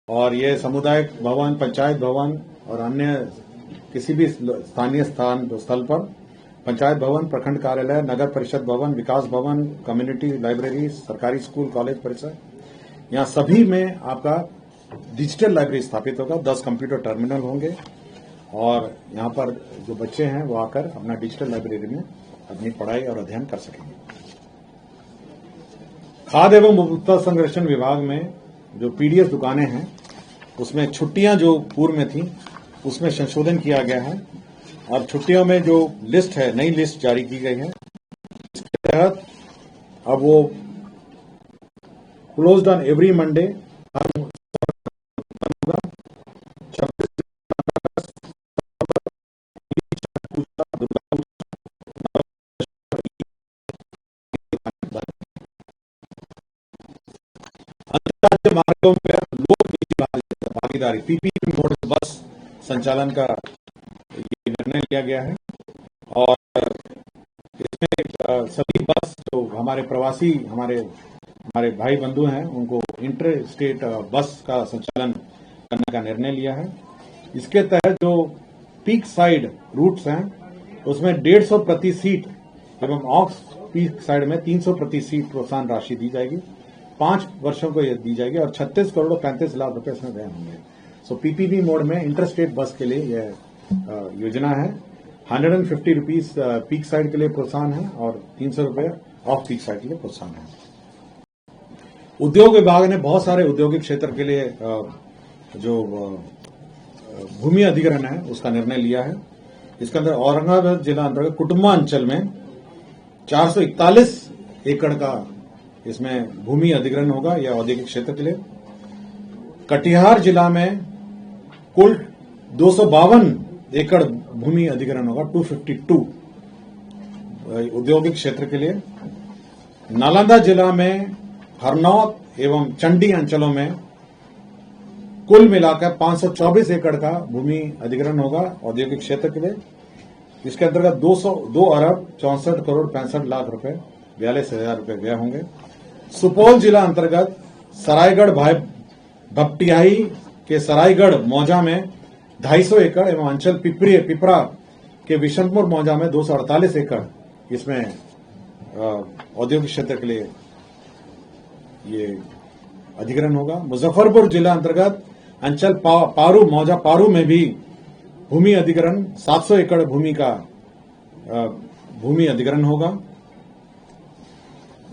और ये सामुदायिक भवन, पंचायत भवन और अन्य किसी भी स्थानीय स्थल पर पंचायत भवन, प्रखंड कार्यालय, नगर परिषद भवन, विकास भवन, कम्युनिटी लाइब्रेरी, सरकारी स्कूल, कॉलेज परिसर, यहाँ सभी में आपका डिजिटल लाइब्रेरी स्थापित होगा। 10 कंप्यूटर टर्मिनल होंगे और यहाँ पर जो बच्चे हैं वो आकर अपना डिजिटल लाइब्रेरी में अपनी पढ़ाई और अध्ययन कर सकेंगे। खाद्य एवं उपभोक्ता संरक्षण विभाग में जो पीडीएस दुकानें हैं उसमें छुट्टियां जो पूर्व में थी उसमें संशोधन किया गया है और छुट्टियों में जो लिस्ट है, नई लिस्ट जारी की गई है। इसके तहत अब वो क्लोज्ड ऑन एवरी मंडे, अंतर्राज्यीय मार्गों में लोक निजी भागीदारी पीपीपी मोड बस संचालन का ये निर्णय लिया गया है और इसमें सभी बस जो हमारे प्रवासी हमारे भाई बंधु हैं उनको इंटर स्टेट बस का संचालन करने का निर्णय लिया है। इसके तहत जो पीक साइड रूट्स हैं उसमें 150 प्रति सीट एवं ऑफ पीक साइड में 300 प्रति सीट प्रोत्साहन राशि दी जाएगी। 5 वर्षों को यह दी जाएगी और 36 करोड़ 35 लाख रुपए इसमें व्यय होंगे। सो पीपीपी मोड में इंटरस्टेट बस के लिए यह योजना है। 150 रुपीज पीक साइड के लिए प्रोत्साहन है और 300 रुपए ऑफ पीक साइड के लिए प्रोत्साहन है। उद्योग विभाग ने बहुत सारे औद्योगिक क्षेत्र के लिए जो भूमि अधिग्रहण है उसका निर्णय लिया है। इसके अंदर औरंगाबाद जिला अंतर्गत कुटुंबा अंचल में 441 एकड़ का इसमें भूमि अधिग्रहण होगा यह औद्योगिक क्षेत्र के लिए। कटिहार जिला में कुल 252 एकड़ भूमि अधिग्रहण होगा, 252 औद्योगिक क्षेत्र के लिए। नालंदा जिला में हरनौत एवं चंडी अंचलों में कुल मिलाकर 524 एकड़ का भूमि अधिग्रहण होगा औद्योगिक क्षेत्र के लिए। इसके अंतर्गत 2 अरब 64 करोड़ 65 लाख रुपए 42,000 रुपए व्यय होंगे। सुपौल जिला अंतर्गत सरायगढ़ भपटियाही के सरायगढ़ मौजा में 250 एकड़ एवं अंचल पिपरा के विशनपुर मौजा में 248 एकड़ इसमें औद्योगिक क्षेत्र के लिए ये अधिग्रहण होगा। मुजफ्फरपुर जिला अंतर्गत अंचल पारू मौजा पारू में भी भूमि अधिग्रहण 700 एकड़ भूमि का भूमि अधिग्रहण होगा।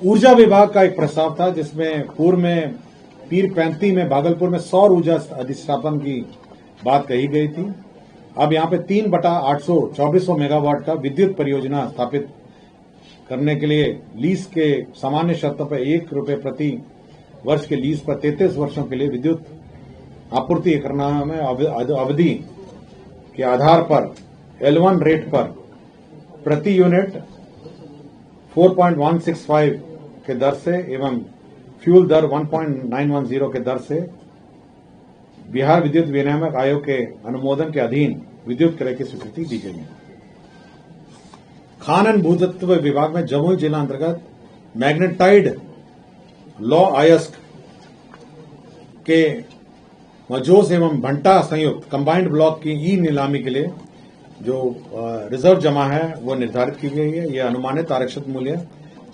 ऊर्जा विभाग का एक प्रस्ताव था जिसमें पूर्व में पीर पैंती में भागलपुर में सौर ऊर्जा अधिष्ठापन की बात कही गई थी। अब यहां पे 3/800 2400 मेगावाट का विद्युत परियोजना स्थापित करने के लिए लीज के सामान्य शर्तों पर 1 रुपए प्रति वर्ष के लीज पर 33 वर्षों के लिए विद्युत आपूर्ति करना में अवधि के आधार पर L1 रेट पर प्रति यूनिट 4.165 के दर से एवं फ्यूल दर 1.910 के दर से बिहार विद्युत विनियामक आयोग के अनुमोदन के अधीन विद्युत क्रय की स्वीकृति दी गई है। खान एवं भूतत्व विभाग में जमुई जिला अंतर्गत मैग्नेटाइड लॉ अयस्क के मजोस एवं भंटा संयुक्त कंबाइंड ब्लॉक की ई नीलामी के लिए जो रिजर्व जमा है वो निर्धारित की गई है। यह अनुमानित आरक्षित मूल्य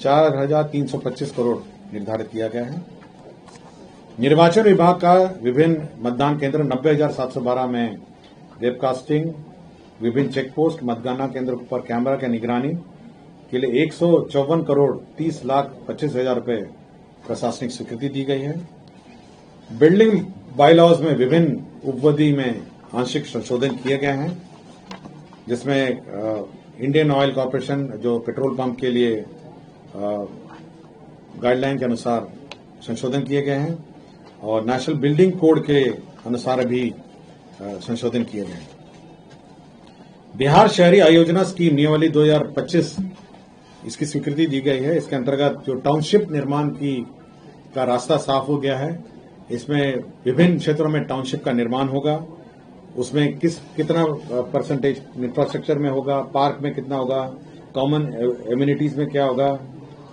4,325 करोड़ निर्धारित किया गया है। निर्वाचन विभाग का विभिन्न मतदान केंद्र 90,712 में वेबकास्टिंग, विभिन्न चेक पोस्ट, मतगणना केंद्र पर कैमरा की निगरानी के लिए 154 करोड़ 30 लाख 25,000 रुपए प्रशासनिक स्वीकृति दी गई है। बिल्डिंग बायलॉज में विभिन्न उपविधि में आंशिक संशोधन किए गए हैं जिसमें इंडियन ऑयल कॉर्पोरेशन जो पेट्रोल पंप के लिए गाइडलाइन के अनुसार संशोधन किए गए हैं और नेशनल बिल्डिंग कोड के अनुसार भी संशोधन किए गए हैं। बिहार शहरी आयोजना स्कीम नियमावली 2025 इसकी स्वीकृति दी गई है। इसके अंतर्गत जो टाउनशिप निर्माण का रास्ता साफ हो गया है। इसमें विभिन्न क्षेत्रों में टाउनशिप का निर्माण होगा। उसमें कितना परसेंटेज इंफ्रास्ट्रक्चर में होगा, पार्क में कितना होगा, कॉमन एम्यूनिटीज में क्या होगा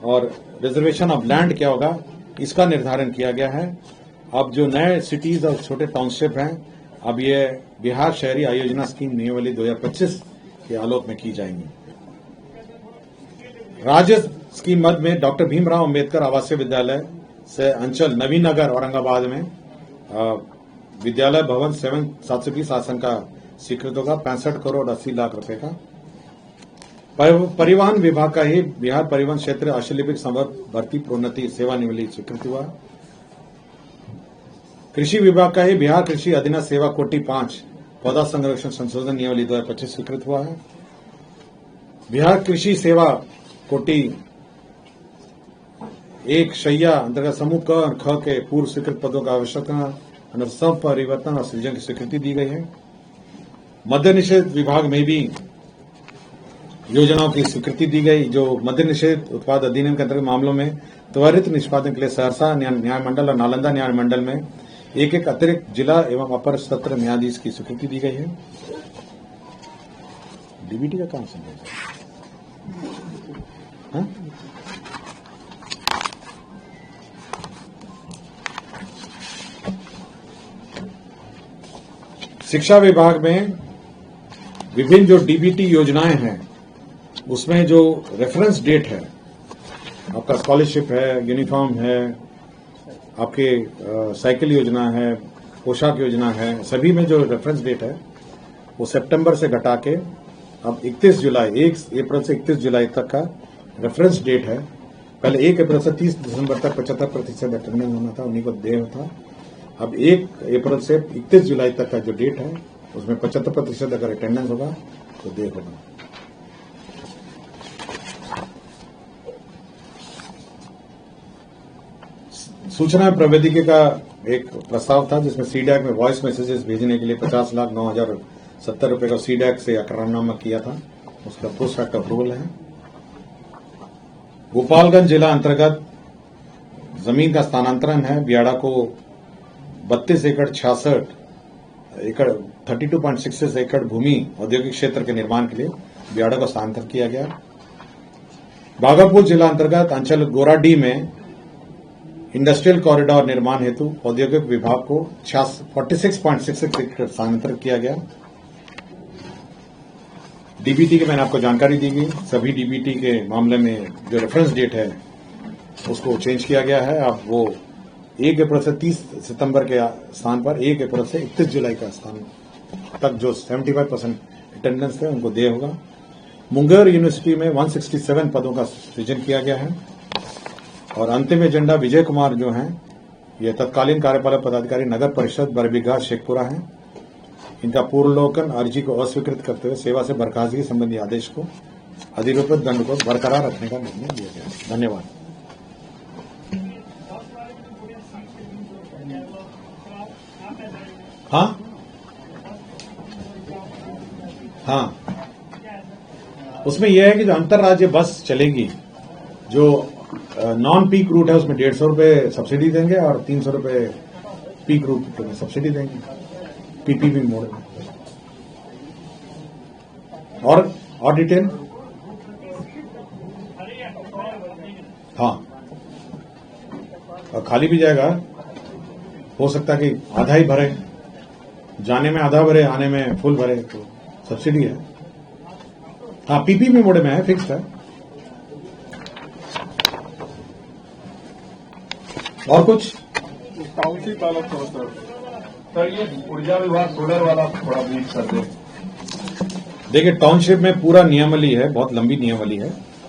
और रिजर्वेशन ऑफ लैंड क्या होगा, इसका निर्धारण किया गया है। अब जो नए सिटीज और छोटे टाउनशिप हैं, अब ये बिहार शहरी आयोजना स्कीम नियमावली 2025 के आलोक में की जाएंगी। राज्य स्कीम मद में डॉक्टर भीमराव अंबेडकर आवासीय विद्यालय से अंचल नवीन नगर औरंगाबाद में विद्यालय भवन 720 आसन का स्वीकृत होगा। 65 करोड़ 80 लाख रुपए का। परिवहन विभाग का ही बिहार परिवहन क्षेत्र अशलिपिक संवर्ग भर्ती प्रोन्नति सेवा निवली स्वीकृति हुआ। कृषि विभाग का ही बिहार कृषि अधीनस्थ सेवा कोटि 5 पौधा संरक्षण संशोधन नियमावली 2025 स्वीकृत हुआ है। बिहार कृषि सेवा कोटि 1 शैया अंतर्गत समूह क और ख के पूर्व स्वीकृत पदों का आवश्यकता अनुसार परिवर्तन और सृजन की स्वीकृति दी गई है। मद्य निषेध विभाग में भी योजनाओं की स्वीकृति दी गई। जो मद्य निषेध उत्पाद अधिनियम के अंतर्गत मामलों में त्वरित निष्पादन के लिए सहरसा न्याय मंडल और नालंदा न्याय मंडल में एक अतिरिक्त जिला एवं अपर सत्र न्यायाधीश की स्वीकृति दी गई है। डीबीटी का काम समझ शिक्षा विभाग में विभिन्न जो डीबीटी योजनाएं हैं उसमें जो रेफरेंस डेट है, आपका स्कॉलरशिप है, यूनिफॉर्म है, आपके साइकिल योजना है, पोशाक योजना है, सभी में जो रेफरेंस डेट है वो सितंबर से घटा के अब 1 अप्रैल से 31 जुलाई तक का रेफरेंस डेट है। पहले 1 अप्रैल से 30 दिसंबर तक 75% अटेंडेंस होना था, उन्हीं को देय था। अब 1 अप्रैल से 31 जुलाई तक का जो डेट है उसमें 75% अगर अटेंडेंस होगा तो देय होगा। सूचना प्रौद्योगिकी का एक प्रस्ताव था जिसमें सीडैक में वॉइस मैसेजेस भेजने के लिए 50,09,070 रुपए का सीडैक से करारनामा किया था, उसका पोस्ट फैक्ट अप्रूवल है। गोपालगंज जिला अंतर्गत जमीन का स्थानांतरण है। बियाड़ा को 32 एकड़ 66 एकड़ 32.66 एकड़ भूमि औद्योगिक क्षेत्र के निर्माण के लिए बियाड़ा को स्थानांतरित किया गया। भागलपुर जिला अंतर्गत अंचल गोराडीह में इंडस्ट्रियल कॉरिडोर निर्माण हेतु औद्योगिक विभाग को 46.66 एकड़ स्थानांतरित किया गया। डीबीटी की मैंने आपको जानकारी दी गई। सभी डीबीटी के मामले में जो रेफरेंस डेट है उसको चेंज किया गया है। अब वो 1 अप्रैल से 30 सितंबर के स्थान पर 1 अप्रैल से 31 जुलाई का स्थान तक जो 75% अटेंडेंस थे उनको देय होगा। मुंगेर यूनिवर्सिटी में 167 पदों का सृजन किया गया है। और अंतिम एजेंडा विजय कुमार जो हैं ये तत्कालीन कार्यपालक पदाधिकारी नगर परिषद बरबीघा शेखपुरा हैं। इनका पूर्वलोकन अर्जी को अस्वीकृत करते हुए सेवा से बर्खास्तगी संबंधी आदेश को अधिरोपित दंड को बरकरार रखने का निर्णय लिया गया। धन्यवाद। हाँ, उसमें यह है कि जो अंतर्राज्य बस चलेगी, जो नॉन पीक रूट है उसमें 150 रुपए सब्सिडी देंगे और 300 रुपए पीक रूट में सब्सिडी देंगे, पीपीपी मोड में। और डिटेल हाँ, और खाली भी जाएगा। हो सकता है कि आधा ही भरे, जाने में आधा भरे, आने में फुल भरे, तो सब्सिडी है। हाँ, पीपीपी मोड में है, फिक्स्ड है। और कुछ टाउनशिप वाला थोड़ा सर ये ऊर्जा विभाग सोलर वाला थोड़ा ब्रीफ कर दे। देखिए, टाउनशिप में पूरा नियमावली है, बहुत लंबी नियमावली है।